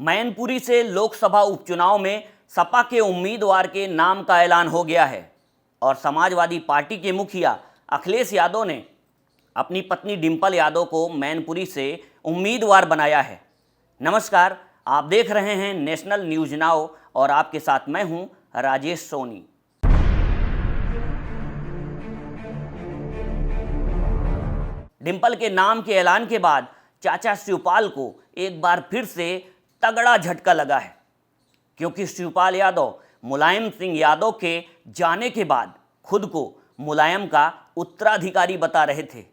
मैनपुरी से लोकसभा उपचुनाव में सपा के उम्मीदवार के नाम का ऐलान हो गया है और समाजवादी पार्टी के मुखिया अखिलेश यादव ने अपनी पत्नी डिंपल यादव को मैनपुरी से उम्मीदवार बनाया है। नमस्कार, आप देख रहे हैं नेशनल न्यूज नाउ और आपके साथ मैं हूं राजेश सोनी। डिंपल के नाम के ऐलान के बाद चाचा शिवपाल को एक बार फिर से तगड़ा झटका लगा है, क्योंकि शिवपाल यादव मुलायम सिंह यादव के जाने के बाद खुद को मुलायम का उत्तराधिकारी बता रहे थे,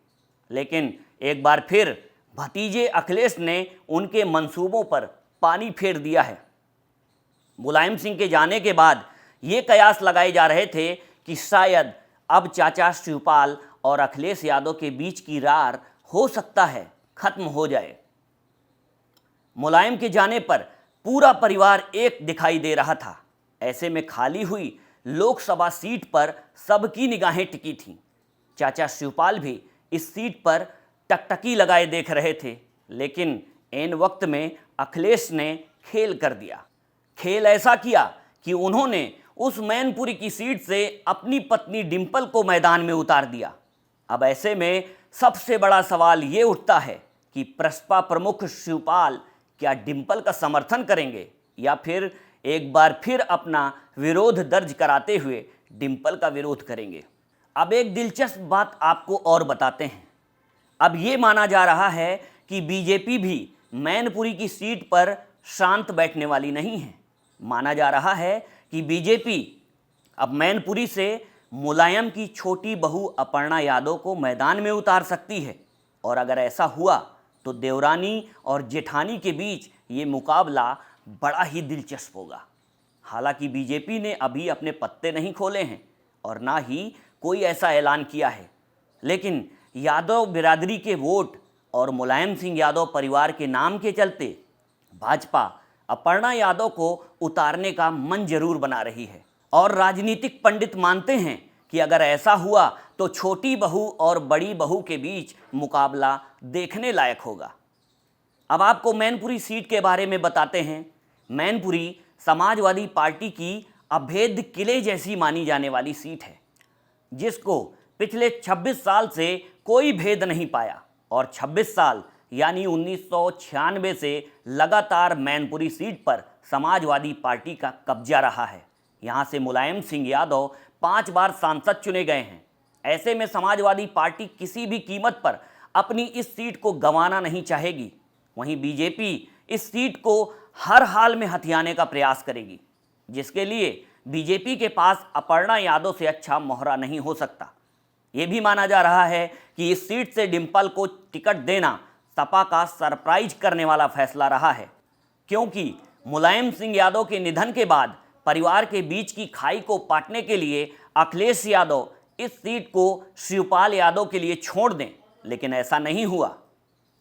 लेकिन एक बार फिर भतीजे अखिलेश ने उनके मंसूबों पर पानी फेर दिया है। मुलायम सिंह के जाने के बाद ये कयास लगाए जा रहे थे कि शायद अब चाचा शिवपाल और अखिलेश यादव के बीच की रार हो सकता है खत्म हो जाए। मुलायम के जाने पर पूरा परिवार एक दिखाई दे रहा था। ऐसे में खाली हुई लोकसभा सीट पर सबकी निगाहें टिकी थीं। चाचा शिवपाल भी इस सीट पर टकटकी लगाए देख रहे थे, लेकिन ऐन वक्त में अखिलेश ने खेल कर दिया। खेल ऐसा किया कि उन्होंने उस मैनपुरी की सीट से अपनी पत्नी डिंपल को मैदान में उतार दिया। अब ऐसे में सबसे बड़ा सवाल ये उठता है कि प्रसपा प्रमुख शिवपाल क्या डिंपल का समर्थन करेंगे या फिर एक बार फिर अपना विरोध दर्ज कराते हुए डिंपल का विरोध करेंगे। अब एक दिलचस्प बात आपको और बताते हैं। अब ये माना जा रहा है कि बीजेपी भी मैनपुरी की सीट पर शांत बैठने वाली नहीं है। माना जा रहा है कि बीजेपी अब मैनपुरी से मुलायम की छोटी बहू अपर्णा यादव को मैदान में उतार सकती है, और अगर ऐसा हुआ तो देवरानी और जेठानी के बीच ये मुकाबला बड़ा ही दिलचस्प होगा। हालांकि बीजेपी ने अभी अपने पत्ते नहीं खोले हैं और ना ही कोई ऐसा ऐलान किया है, लेकिन यादव बिरादरी के वोट और मुलायम सिंह यादव परिवार के नाम के चलते भाजपा अपर्णा यादव को उतारने का मन जरूर बना रही है। और राजनीतिक पंडित मानते हैं कि अगर ऐसा हुआ तो छोटी बहू और बड़ी बहू के बीच मुकाबला देखने लायक होगा। अब आपको मैनपुरी सीट के बारे में बताते हैं। मैनपुरी समाजवादी पार्टी की अभेद्य किले जैसी मानी जाने वाली सीट है, जिसको पिछले 26 साल से कोई भेद नहीं पाया, और 26 साल यानी 1996 से लगातार मैनपुरी सीट पर समाजवादी पार्टी का कब्जा रहा है। यहाँ से मुलायम सिंह यादव 5 बार सांसद चुने गए हैं। ऐसे में समाजवादी पार्टी किसी भी कीमत पर अपनी इस सीट को गंवाना नहीं चाहेगी। वहीं बीजेपी इस सीट को हर हाल में हथियाने का प्रयास करेगी, जिसके लिए बीजेपी के पास अपर्णा यादव से अच्छा मोहरा नहीं हो सकता। ये भी माना जा रहा है कि इस सीट से डिंपल को टिकट देना सपा का सरप्राइज करने वाला फैसला रहा है, क्योंकि मुलायम सिंह यादव के निधन के बाद परिवार के बीच की खाई को पाटने के लिए अखिलेश यादव इस सीट को शिवपाल यादव के लिए छोड़ दें, लेकिन ऐसा नहीं हुआ।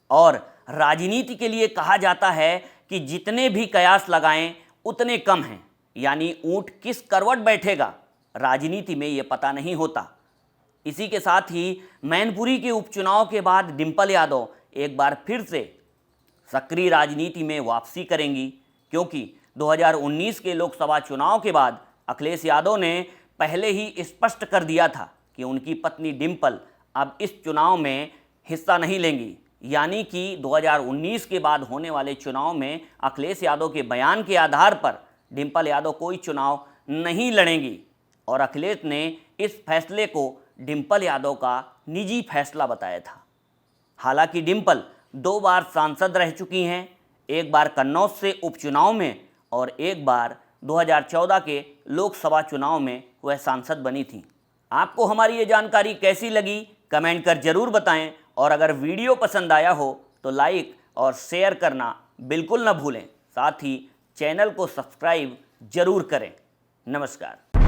और राजनीति के लिए कहा जाता है कि जितने भी कयास लगाएं उतने कम हैं, यानी ऊंट किस करवट बैठेगा राजनीति में ये पता नहीं होता। इसी के साथ ही मैनपुरी के उपचुनाव के बाद डिंपल यादव एक बार फिर से सक्रिय राजनीति में वापसी करेंगी, क्योंकि 2019 के लोकसभा चुनाव के बाद अखिलेश यादव ने पहले ही स्पष्ट कर दिया था कि उनकी पत्नी डिंपल अब इस चुनाव में हिस्सा नहीं लेंगी। यानी कि 2019 के बाद होने वाले चुनाव में अखिलेश यादव के बयान के आधार पर डिंपल यादव कोई चुनाव नहीं लड़ेंगी, और अखिलेश ने इस फैसले को डिंपल यादव का निजी फैसला बताया था। हालांकि डिंपल 2 बार सांसद रह चुकी हैं, एक बार कन्नौज से उपचुनाव में और एक बार 2014 के लोकसभा चुनाव में वह सांसद बनी थी। आपको हमारी ये जानकारी कैसी लगी कमेंट कर जरूर बताएं, और अगर वीडियो पसंद आया हो तो लाइक और शेयर करना बिल्कुल न भूलें। साथ ही चैनल को सब्सक्राइब जरूर करें। नमस्कार।